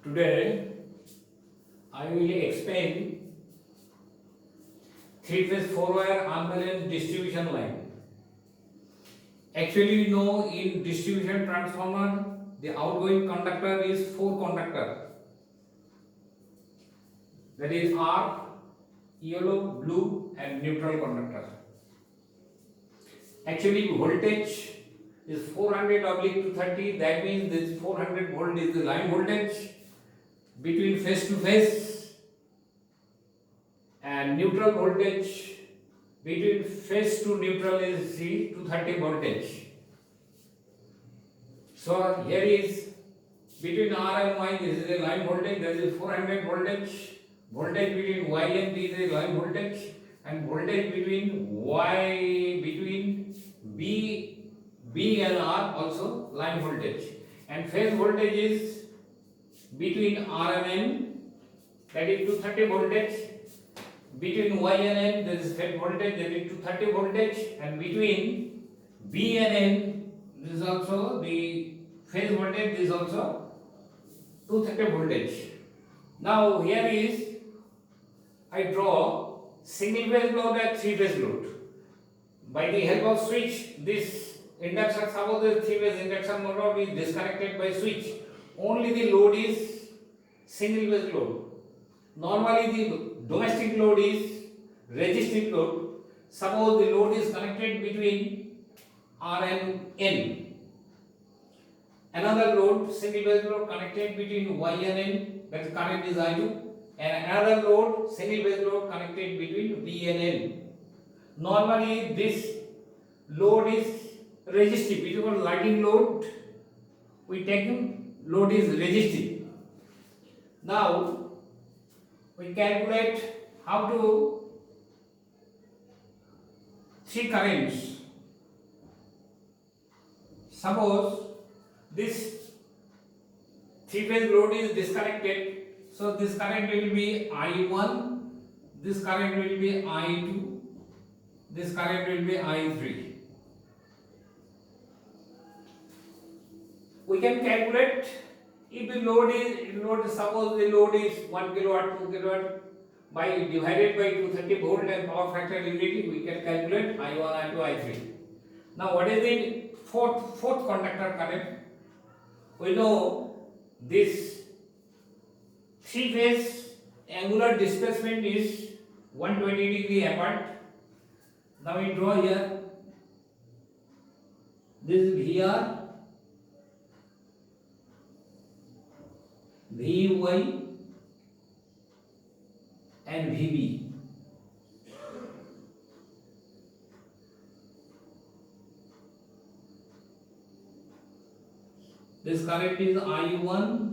Today I will explain three-phase four-wire unbalanced distribution line. Actually, you know, in distribution transformer, the outgoing conductor is four conductor. That is R, yellow, blue, and neutral conductor. Actually, voltage is 400 oblique 230. That means this 400 volt is the line voltage between phase to phase, and neutral voltage between phase to neutral is the 230 voltage. So here is between R and Y, this is a line voltage, that is 400 voltage. Voltage between Y and B is a line voltage, and voltage between Y between B and R also line voltage. And phase voltage is between R and N, that is 230 voltage. Between Y and N, there is phase voltage, that is 230 voltage, and between B and N, this is also the phase voltage, this is also 230 voltage. Now here is I draw single phase load and three phase load. By the help of switch, this induction, suppose the three phase induction motor is disconnected by switch. Only the load is single phase load. Normally the domestic load is resistive load. Suppose the load is connected between R and N. Another load, single phase load connected between Y and N, that current is I2. And another load, single phase load connected between B and N. Normally this load is resistive. It is called lighting load. We take load is resistive. Now we calculate how to three currents. Suppose this three phase load is disconnected, so this current will be I1, this current will be I2, this current will be I3. We can calculate if the load suppose the load is 1 kilowatt, 2 kilowatt, by divided by 230 volt and power factor unity, we can calculate I1, I2, I3. Now what is the fourth conductor current? We know this three phase angular displacement is 120 degree apart. Now we draw here, this is VR, VY and VB. This current is I1,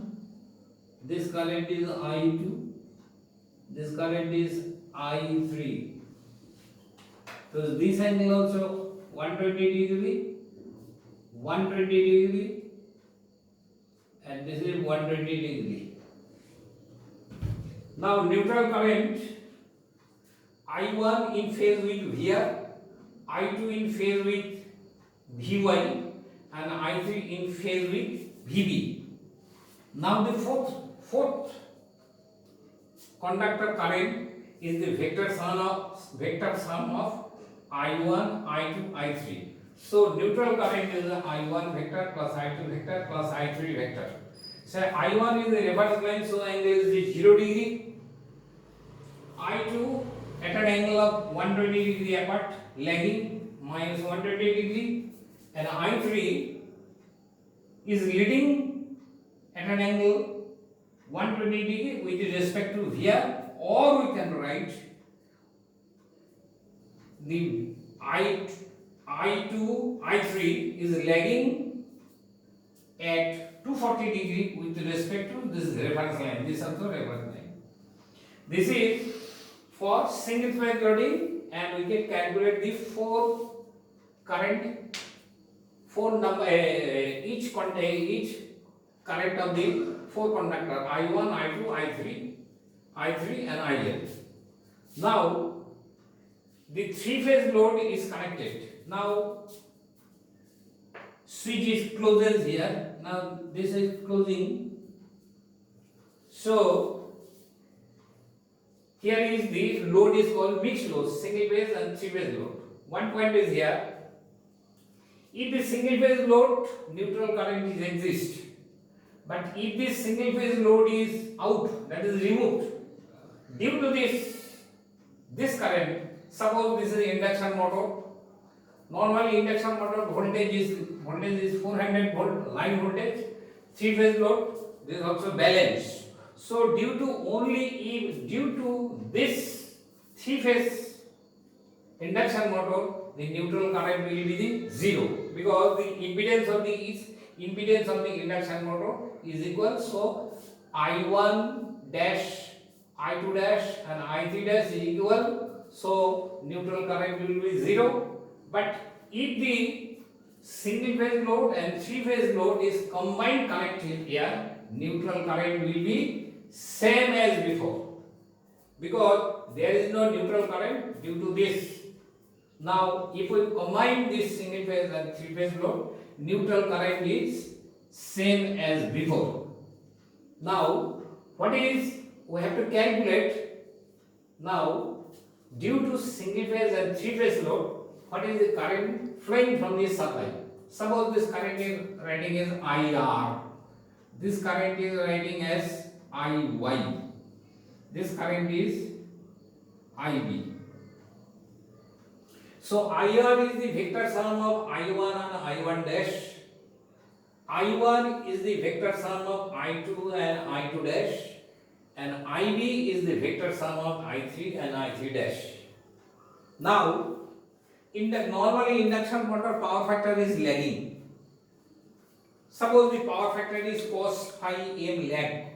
this current is I2, this current is I3. So this angle also 120 degree, 120 degree, and this is 120 degree. Now neutral current, I1 in phase with VR, I2 in phase with VY, and I3 in phase with VB. Now the fourth conductor current is the vector sum of I1, I2, I3. So neutral current is I1 vector plus I2 vector plus I3 vector. So I1 is the reverse line, so angle is 0 degree. I2 at an angle of 120 degree apart, lagging minus 120 degree, and I3 is leading at an angle 120 degree with respect to VR, or we can write the I2, I3 is lagging at 240 degree with respect to this reference line. This also reference line. This is for single phase loading, and we can calculate the four current, each current of the four conductor I1, I2, I3 and IL. Now the three phase load is connected. Now switch is closes here. Now this is closing. So here is the load is called mixed load, single phase and three phase load. One point is here. If the single phase load, neutral current is exist. But if this single phase load is out, that is removed, due to this current, suppose this is induction motor. Normally induction motor voltage is 400 volt line voltage. Three phase load, this is also balanced. So due to this three phase induction motor, the neutral current will be the zero, because the impedance of the induction motor is equal. So I1 dash, I2 dash and I3 dash is equal. So neutral current will be zero. But if the single phase load and three phase load is combined connected here, neutral current will be same as before, because there is no neutral current due to this. Now if we combine this single phase and three phase load, neutral current is same as before. Now what is we have to calculate? Now due to single phase and three phase load, what is the current flowing from this supply? Suppose this current is writing as IR, this current is writing as IY, this current is IB. So IR is the vector sum of I1 and I1 dash. I1 is the vector sum of I2 and I2 dash, and IB is the vector sum of I3 and I3 dash. Now, normally induction motor power factor is lagging. Suppose the power factor is cos phi m lag.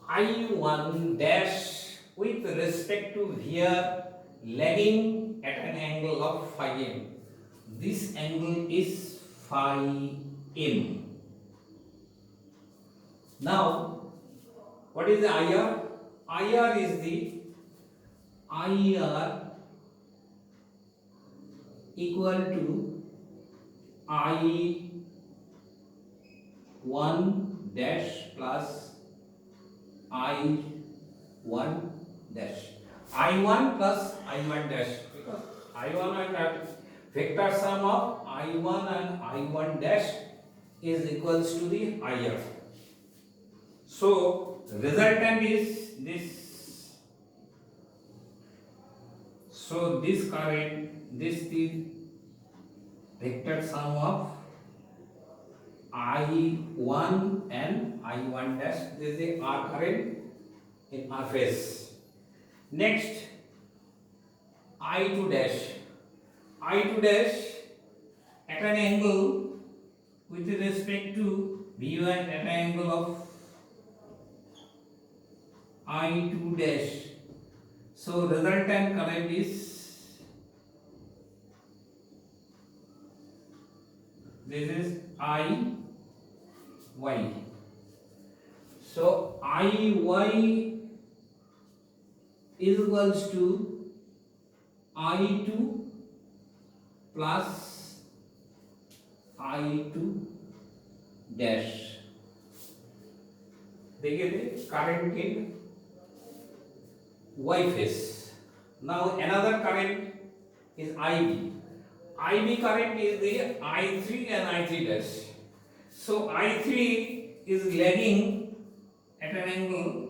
I1 dash with respect to here lagging at an angle of phi m. This angle is phi m. Now, what is the IR? IR is the IR equal to I1 dash plus I1 dash. I1 plus I1 dash, because I1 and vector sum of I1 and I1 dash is equals to the IR. So resultant is this. So this current, this is vector sum of I1 and I1 dash. This is the R current in R phase. Next, I2 dash. I2 dash at an angle with respect to V1 at an angle of I2 dash. So resultant current is, this is I Y. So IY is equals to I2 plus I2 dash. देखिए थे current in Y phase. Now another current is IB. IB current is the I3 and I3 dash. So I3 is lagging at an angle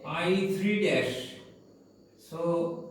I3 dash. So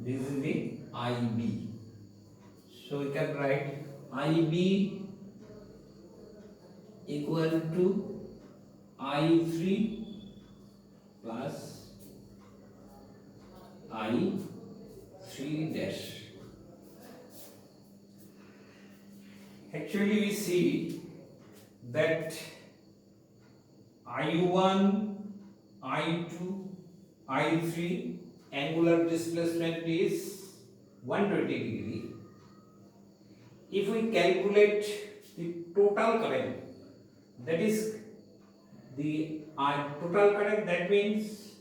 This is the IB. So we can write IB equal to I3 plus I3 dash. Actually, we see that I1, I2, I3 angular displacement is 120 degree. If we calculate the total current, that is the total current, that means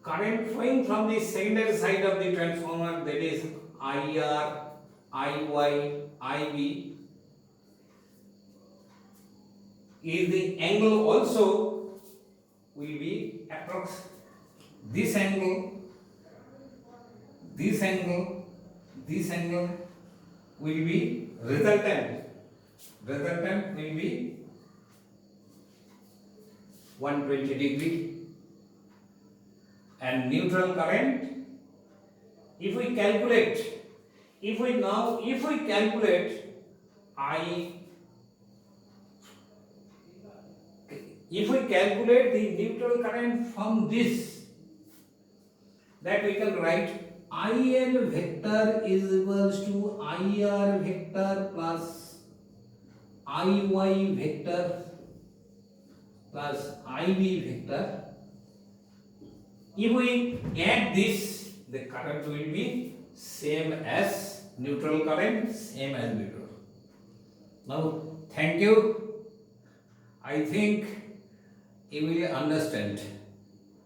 current flowing from the secondary side of the transformer, that is IR, IY, IB, is the angle also will be approx this angle, this angle, this angle will be resultant will be 120 degree, and neutral current, if we calculate the neutral current from this, that we can write IL vector is equals to IR vector plus IY vector plus IB vector. If we add this, the current will be same as neutral current, same as before. Now, thank you. I think you will understand.